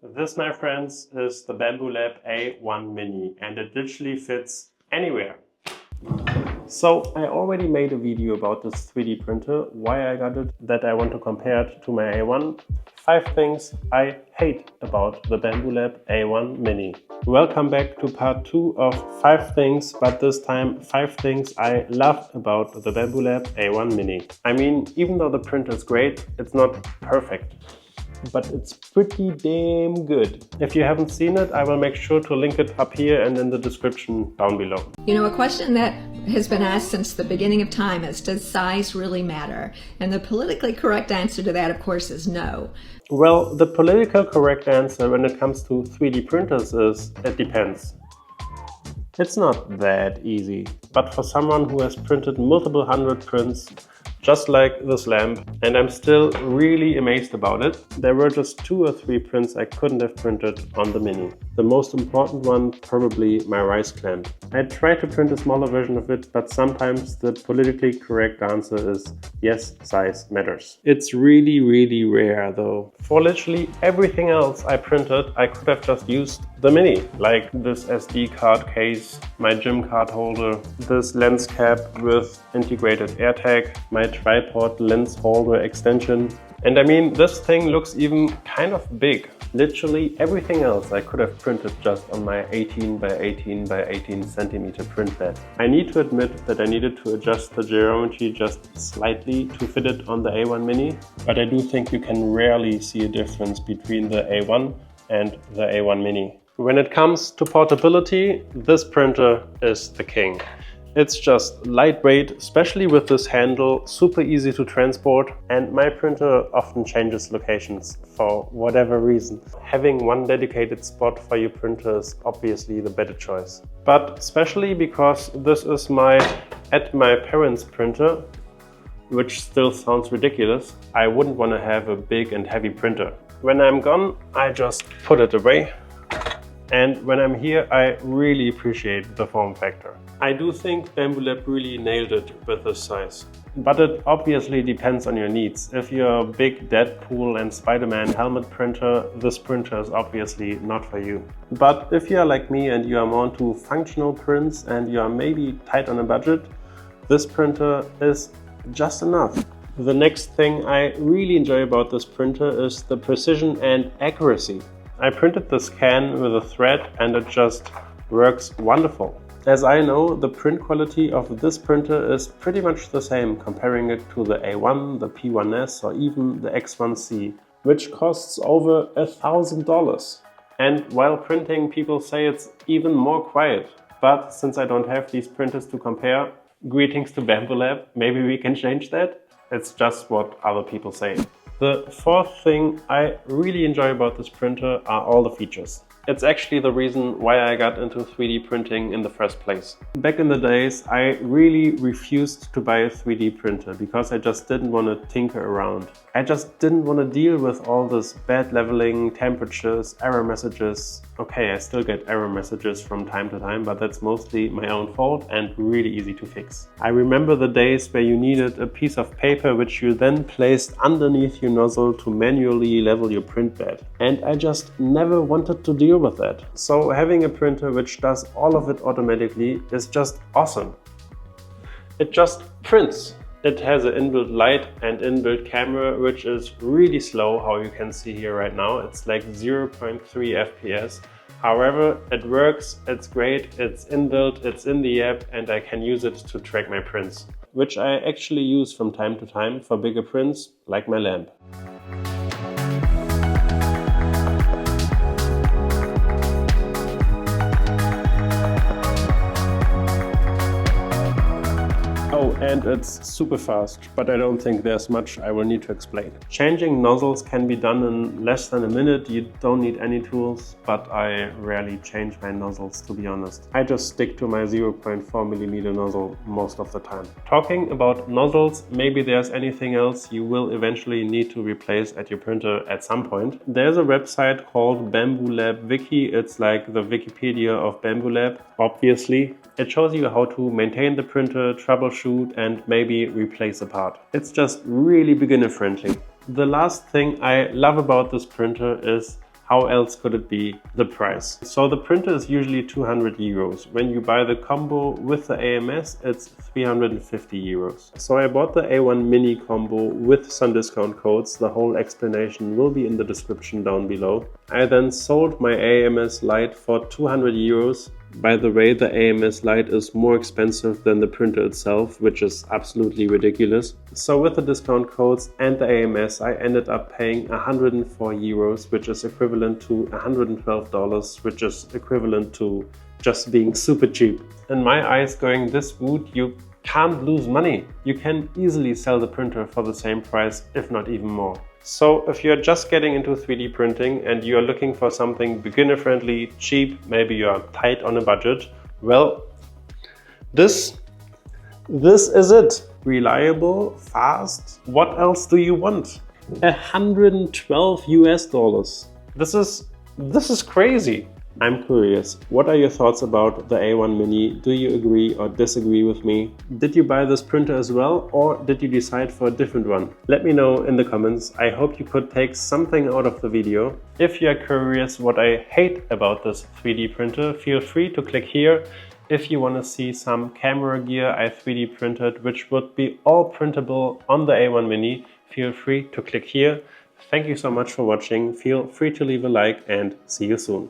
This, my friends, is the Bambu Lab A1 Mini, and it literally fits anywhere. So I already made a video about this 3D printer, why I got it, that I want to compare it to my A1. 5 things I hate about the Bambu Lab A1 Mini. Welcome back to part 2 of 5 things, but this time 5 things I loved about the Bambu Lab A1 Mini. I mean, even though the printer is great, it's not perfect, but it's pretty damn good. If you haven't seen it, I will make sure to link it up here and in the description down below. You know, a question that has been asked since the beginning of time is, does size really matter? And the politically correct answer to that, of course, is no. Well, the political correct answer when it comes to 3D printers is, it depends. It's not that easy, but for someone who has printed multiple hundred prints, just like this lamp, and I'm still really amazed about it. There were just 2 or 3 prints I couldn't have printed on the Mini. The most important one, probably my rice clamp. I tried to print a smaller version of it, but sometimes the politically correct answer is yes, size matters. It's really rare though. For literally everything else I printed, I could have just used the Mini, like this SD card case, my gym card holder, this lens cap with integrated AirTag, my tripod lens holder extension. And I mean, this thing looks even kind of big. Literally everything else I could have printed just on my 18 by 18 by 18 centimeter print bed. I need to admit that I needed to adjust the geometry just slightly to fit it on the A1 Mini, but I do think you can rarely see a difference between the A1 and the A1 Mini. When it comes to portability, this printer is the king. It's just lightweight, especially with this handle, super easy to transport, and my printer often changes locations for whatever reason. Having one dedicated spot for your printer is obviously the better choice. But especially because this is my parents' printer, which still sounds ridiculous, I wouldn't want to have a big and heavy printer. When I'm gone, I just put it away. And when I'm here, I really appreciate the form factor. I do think Bambu Lab really nailed it with this size. But it obviously depends on your needs. If you're a big Deadpool and Spider-Man helmet printer, this printer is obviously not for you. But if you are like me and you are more into functional prints and you are maybe tight on a budget, this printer is just enough. The next thing I really enjoy about this printer is the precision and accuracy. I printed the scan with a thread and it just works wonderful. As I know, the print quality of this printer is pretty much the same, comparing it to the A1, the P1S or even the X1C, which costs over $1,000. And while printing, people say it's even more quiet. But since I don't have these printers to compare, greetings to Bambu Lab, maybe we can change that? It's just what other people say. The 4th thing I really enjoy about this printer are all the features. It's actually the reason why I got into 3D printing in the first place. Back in the days, I really refused to buy a 3D printer because I just didn't want to tinker around. I just didn't want to deal with all this bad leveling, temperatures, error messages. Okay, I still get error messages from time to time, but that's mostly my own fault and really easy to fix. I remember the days where you needed a piece of paper which you then placed underneath your nozzle to manually level your print bed. And I just never wanted to deal with that. So having a printer which does all of it automatically is just awesome. It just prints. It has an inbuilt light and inbuilt camera, which is really slow, how you can see here right now. It's like 0.3 FPS. However, it works, it's great, it's inbuilt, it's in the app, and I can use it to track my prints, which I actually use from time to time for bigger prints, like my lamp. Oh, and it's super fast, but I don't think there's much I will need to explain. Changing nozzles can be done in less than a minute. You don't need any tools, but I rarely change my nozzles, to be honest. I just stick to my 0.4mm nozzle most of the time. Talking about nozzles, maybe there's anything else you will eventually need to replace at your printer at some point. There's a website called Bambu Lab Wiki. It's like the Wikipedia of Bambu Lab, obviously. It shows you how to maintain the printer, troubleshoot, and maybe replace a part. It's just really beginner friendly. The last thing I love about this printer is How else could it be the price? So the printer is usually 200 euros. When you buy the combo with the AMS, it's 350 euros. So I bought the A1 Mini combo with some discount codes. The whole explanation will be in the description down below. I then sold my AMS Lite for 200 euros. By the way, the AMS Lite is more expensive than the printer itself, which is absolutely ridiculous. So with the discount codes and the AMS, I ended up paying 104 euros, which is equivalent to $112, which is equivalent to just being super cheap. In my eyes, going this route, you can't lose money. You can easily sell the printer for the same price, if not even more. So if you're just getting into 3D printing and you're looking for something beginner-friendly, cheap, maybe you're tight on a budget, well, this is it. Reliable, fast. What else do you want? 112 US dollars. This is crazy. I'm curious, what are your thoughts about the A1 Mini? Do you agree or disagree with me? Did you buy this printer as well, or did you decide for a different one? Let me know in the comments. I hope you could take something out of the video. If you are curious what I hate about this 3D printer, feel free to click here. If you want to see some camera gear I 3D printed, which would be all printable on the A1 Mini, feel free to click here. Thank you so much for watching. Feel free to leave a like and see you soon.